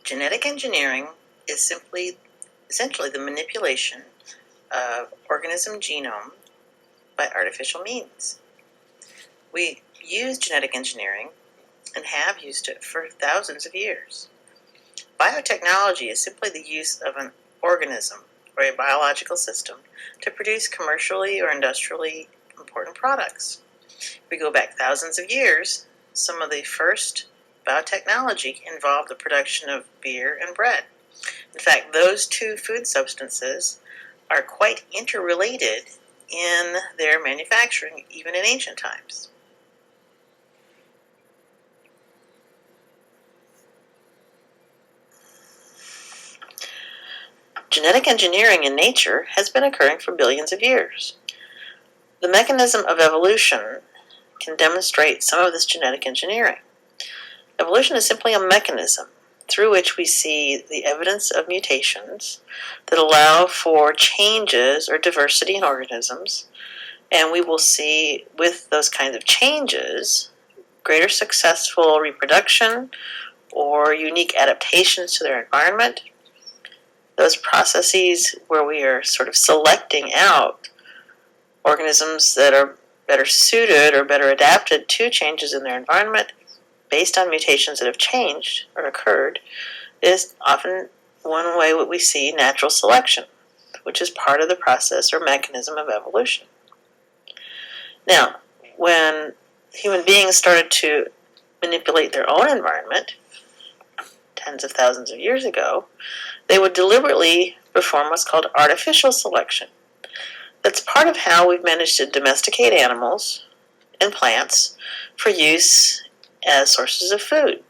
Genetic engineering is essentially the manipulation of organism genome by artificial means. We use genetic engineering and have used it for thousands of years. Biotechnology is simply the use of an organism or a biological system to produce commercially or industrially important products. If we go back thousands of years, some of the first biotechnology involved the production of beer and bread. In fact, those two food substances are quite interrelated in their manufacturing, even in ancient times. Genetic engineering in nature has been occurring for billions of years. The mechanism of evolution can demonstrate some of this genetic engineering. Evolution is simply a mechanism through which we see the evidence of mutations that allow for changes or diversity in organisms, and we will see with those kinds of changes greater successful reproduction or unique adaptations to their environment. Those processes where we are sort of selecting out organisms that are better suited or better adapted to changes in their environment based on mutations that have changed or occurred is often one way that we see natural selection, which is part of the process or mechanism of evolution. Now, when human beings started to manipulate their own environment tens of thousands of years ago, they would deliberately perform what's called artificial selection. That's part of how we've managed to domesticate animals and plants for use as sources of food.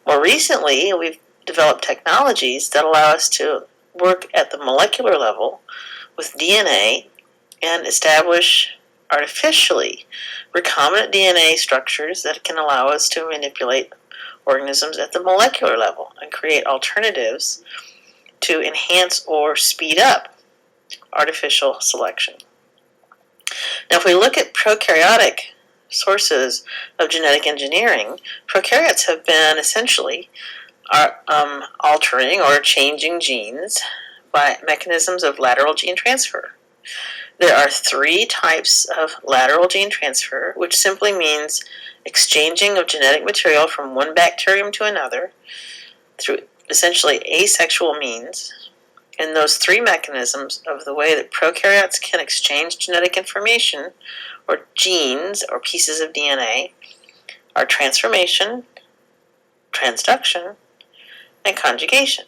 More recently, we've developed technologies that allow us to work at the molecular level with DNA and establish artificially recombinant DNA structures that can allow us to manipulate organisms at the molecular level and create alternatives to enhance or speed up artificial selection. Now, if we look at prokaryotic sources of genetic engineering, prokaryotes have been essentially altering or changing genes by mechanisms of lateral gene transfer. There are three types of lateral gene transfer, which simply means exchanging of genetic material from one bacterium to another through essentially asexual means. And those three mechanisms of the way that prokaryotes can exchange genetic information or genes or pieces of DNA are transformation, transduction, and conjugation.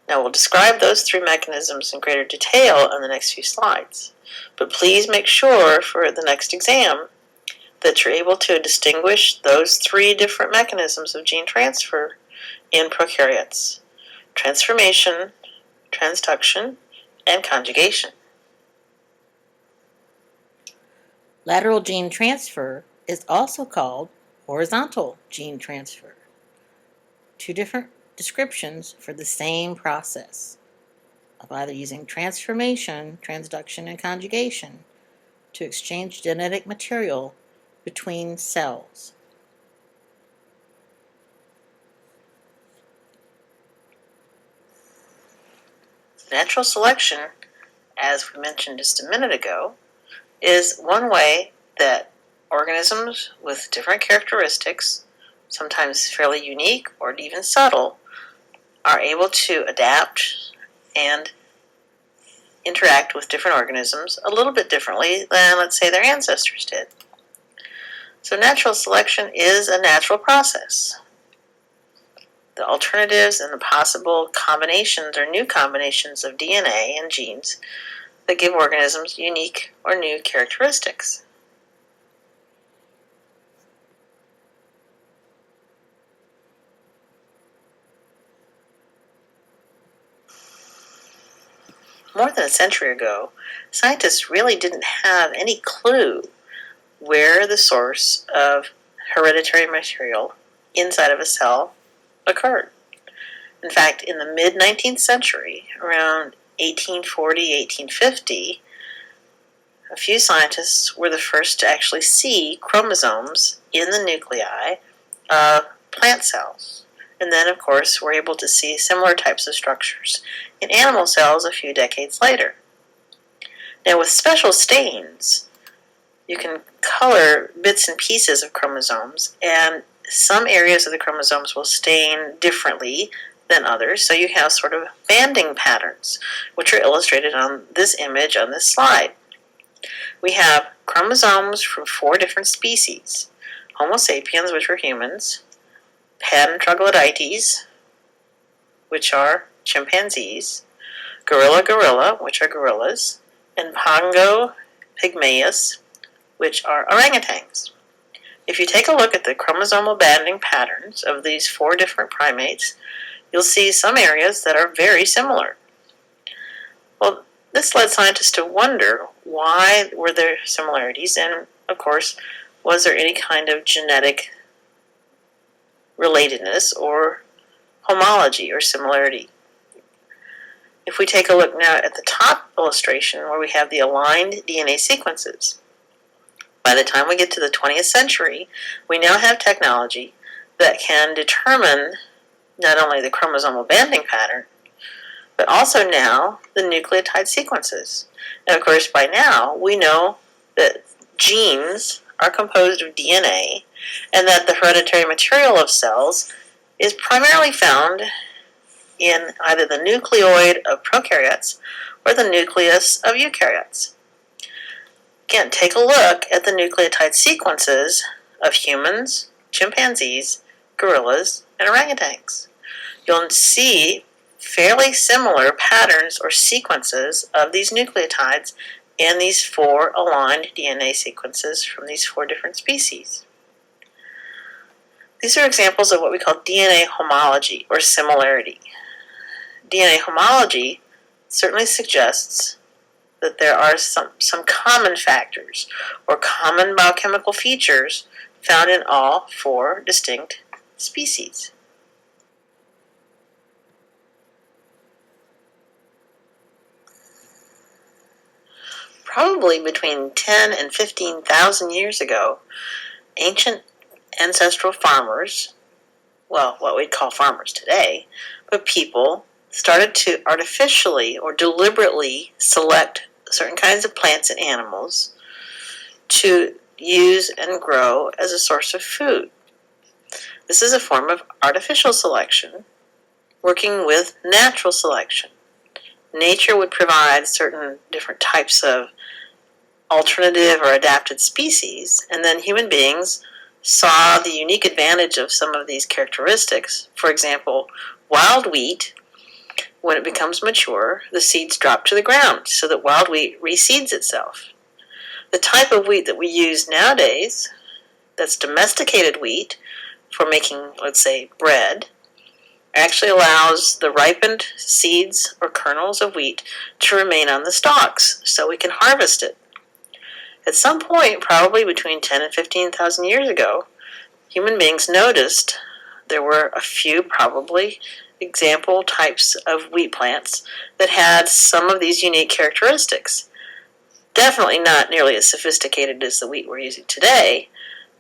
Now we'll describe those three mechanisms in greater detail in the next few slides, but please make sure for the next exam that you're able to distinguish those three different mechanisms of gene transfer in prokaryotes: transformation, transduction, and conjugation. Lateral gene transfer is also called horizontal gene transfer. Two different descriptions for the same process of either using transformation, transduction, and conjugation to exchange genetic material between cells. Natural selection, as we mentioned just a minute ago, is one way that organisms with different characteristics, sometimes fairly unique or even subtle, are able to adapt and interact with different organisms a little bit differently than, let's say, their ancestors did. So natural selection is a natural process. The alternatives and the possible combinations or new combinations of DNA and genes that give organisms unique or new characteristics. More than a century ago, scientists really didn't have any clue where the source of hereditary material inside of a cell occurred. In fact, in the mid-19th century, around 1840, 1850, a few scientists were the first to actually see chromosomes in the nuclei of plant cells. And then, of course, we're able to see similar types of structures in animal cells a few decades later. Now, with special stains, you can color bits and pieces of chromosomes, and some areas of the chromosomes will stain differently than others, so you have sort of banding patterns, which are illustrated on this image on this slide. We have chromosomes from 4 different species: Homo sapiens, which are humans; Pan troglodytes, which are chimpanzees; gorilla, which are gorillas; and Pongo pygmaeus, which are orangutans. If you take a look at the chromosomal banding patterns of these 4 different primates, you'll see some areas that are very similar. Well, this led scientists to wonder, why were there similarities, and of course, was there any kind of genetic relatedness or homology or similarity? If we take a look now at the top illustration, where we have the aligned DNA sequences, by the time we get to the 20th century, we now have technology that can determine not only the chromosomal banding pattern, but also now the nucleotide sequences. And of course, by now, we know that genes are composed of DNA, and that the hereditary material of cells is primarily found in either the nucleoid of prokaryotes or the nucleus of eukaryotes. Again, take a look at the nucleotide sequences of humans, chimpanzees, gorillas, and orangutans. You'll see fairly similar patterns or sequences of these nucleotides in these 4 aligned DNA sequences from these 4 different species. These are examples of what we call DNA homology or similarity. DNA homology certainly suggests that there are some common factors or common biochemical features found in all 4 distinct species. Probably between 10 and 15,000 years ago, ancient ancestral farmers, well, what we'd call farmers today, but people started to artificially or deliberately select certain kinds of plants and animals to use and grow as a source of food. This is a form of artificial selection, working with natural selection. Nature would provide certain different types of alternative or adapted species, and then human beings saw the unique advantage of some of these characteristics. For example, wild wheat, when it becomes mature, the seeds drop to the ground so that wild wheat reseeds itself. The type of wheat that we use nowadays, that's domesticated wheat for making, let's say, bread, actually allows the ripened seeds or kernels of wheat to remain on the stalks so we can harvest it. At some point, probably between 10 and 15,000 years ago, human beings noticed there were a few probably example types of wheat plants that had some of these unique characteristics. Definitely not nearly as sophisticated as the wheat we're using today,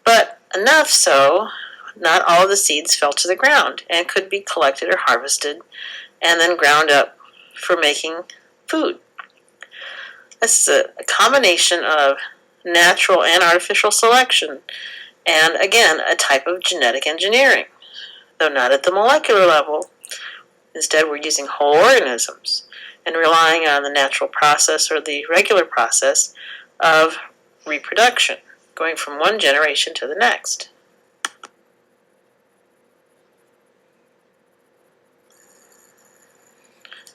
but enough so not all of the seeds fell to the ground and could be collected or harvested and then ground up for making food. This is a combination of natural and artificial selection, and again, a type of genetic engineering, though not at the molecular level. Instead, we're using whole organisms and relying on the natural process or the regular process of reproduction, going from one generation to the next.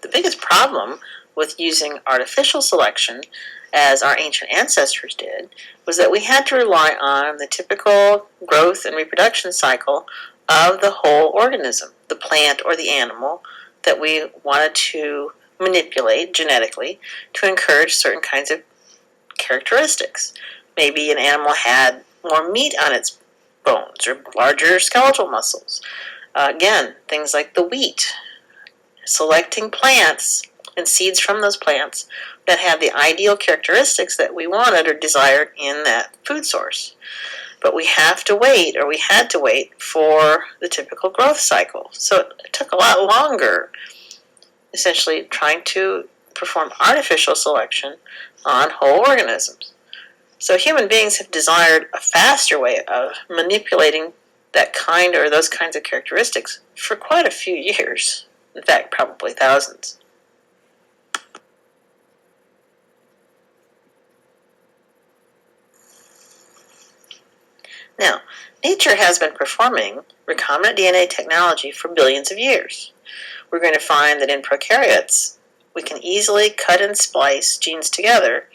The biggest problem with using artificial selection, as our ancient ancestors did, was that we had to rely on the typical growth and reproduction cycle of the whole organism, the plant or the animal that we wanted to manipulate genetically to encourage certain kinds of characteristics. Maybe an animal had more meat on its bones or larger skeletal muscles. Again, things like the wheat. Selecting plants and seeds from those plants that had the ideal characteristics that we wanted or desired in that food source. But we have to wait, or we had to wait, for the typical growth cycle. So it took a lot longer, essentially trying to perform artificial selection on whole organisms. So human beings have desired a faster way of manipulating that kind or those kinds of characteristics for quite a few years. In fact, probably thousands. Now, nature has been performing recombinant DNA technology for billions of years. We're going to find that in prokaryotes, we can easily cut and splice genes together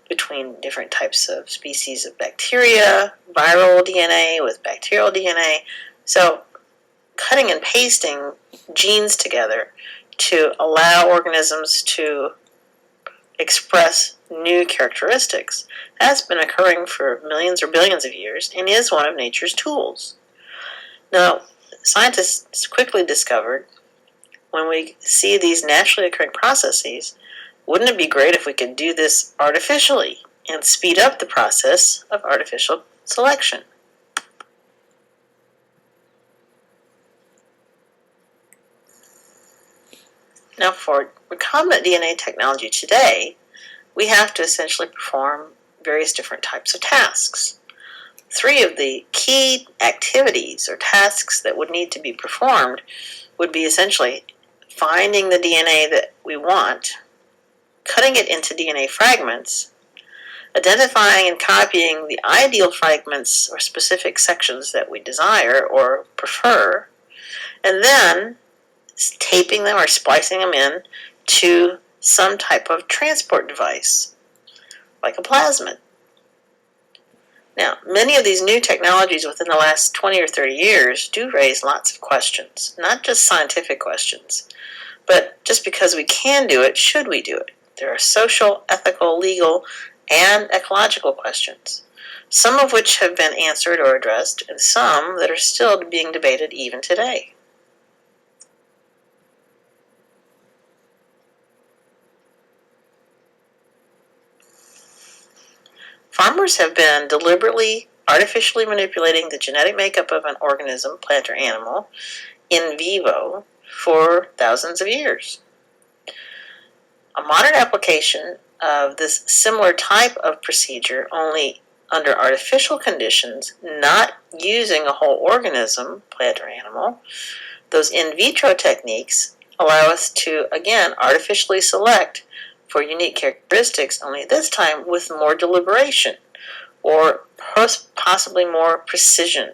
between different types of species of bacteria, viral DNA with bacterial DNA. So cutting and pasting genes together to allow organisms to express new characteristics has been occurring for millions or billions of years and is one of nature's tools. Now, scientists quickly discovered when we see these naturally occurring processes, wouldn't it be great if we could do this artificially and speed up the process of artificial selection? Now, for recombinant DNA technology today, we have to essentially perform various different types of tasks. 3 of the key activities or tasks that would need to be performed would be essentially finding the DNA that we want, cutting it into DNA fragments, identifying and copying the ideal fragments or specific sections that we desire or prefer, and then taping them or splicing them in to some type of transport device, like a plasmid. Now, many of these new technologies within the last 20 or 30 years do raise lots of questions, not just scientific questions, but just because we can do it, should we do it? There are social, ethical, legal, and ecological questions, some of which have been answered or addressed, and some that are still being debated even today. Farmers have been deliberately, artificially manipulating the genetic makeup of an organism, plant or animal, in vivo for thousands of years. A modern application of this similar type of procedure, only under artificial conditions, not using a whole organism, plant or animal, those in vitro techniques allow us to, again, artificially select for unique characteristics, only this time with more deliberation or possibly more precision.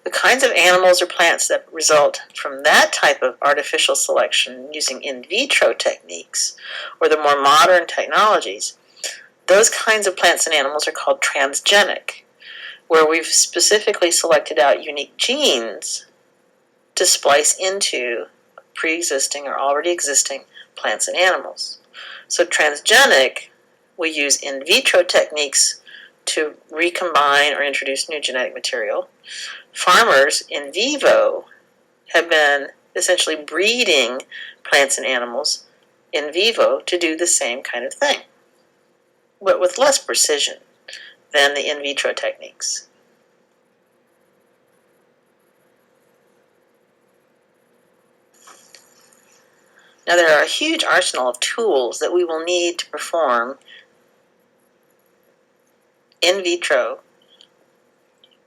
The kinds of animals or plants that result from that type of artificial selection using in vitro techniques or the more modern technologies, those kinds of plants and animals are called transgenic, where we've specifically selected out unique genes to splice into pre-existing or already existing plants and animals. So transgenic, we use in vitro techniques to recombine or introduce new genetic material. Farmers in vivo have been essentially breeding plants and animals in vivo to do the same kind of thing, but with less precision than the in vitro techniques. Now, there are a huge arsenal of tools that we will need to perform in vitro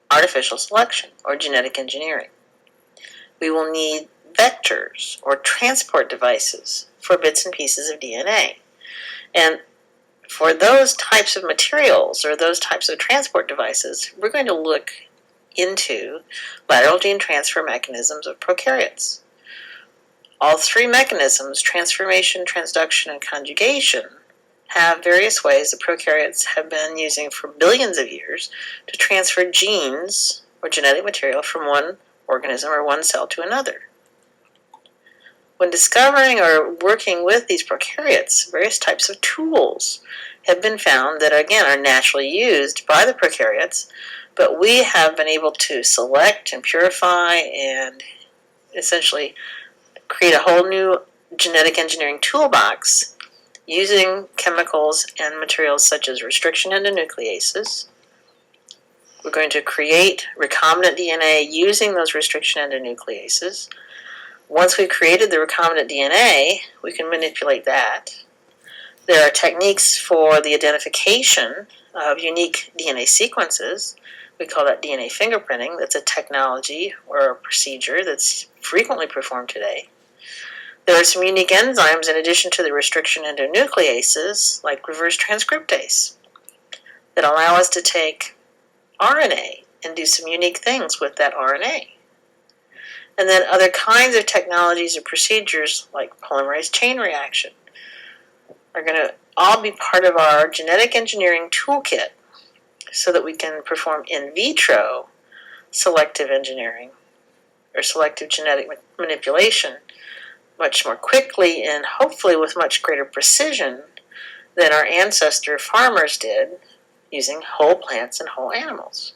artificial selection or genetic engineering. We will need vectors or transport devices for bits and pieces of DNA. And for those types of materials or those types of transport devices, we're going to look into lateral gene transfer mechanisms of prokaryotes. All 3 mechanisms, transformation, transduction, and conjugation, have various ways that prokaryotes have been using for billions of years to transfer genes or genetic material from one organism or one cell to another. When discovering or working with these prokaryotes, various types of tools have been found that, again, are naturally used by the prokaryotes, but we have been able to select and purify and essentially create a whole new genetic engineering toolbox using chemicals and materials such as restriction endonucleases, We're going to create recombinant DNA using those restriction endonucleases. Once we've created the recombinant DNA, we can manipulate that. There are techniques for the identification of unique DNA sequences. We call that DNA fingerprinting. That's a technology or a procedure that's frequently performed today. There are some unique enzymes in addition to the restriction endonucleases, like reverse transcriptase, that allow us to take RNA and do some unique things with that RNA. And then other kinds of technologies or procedures like polymerase chain reaction are going to all be part of our genetic engineering toolkit so that we can perform in vitro selective engineering or selective genetic manipulation much more quickly and hopefully with much greater precision than our ancestor farmers did using whole plants and whole animals.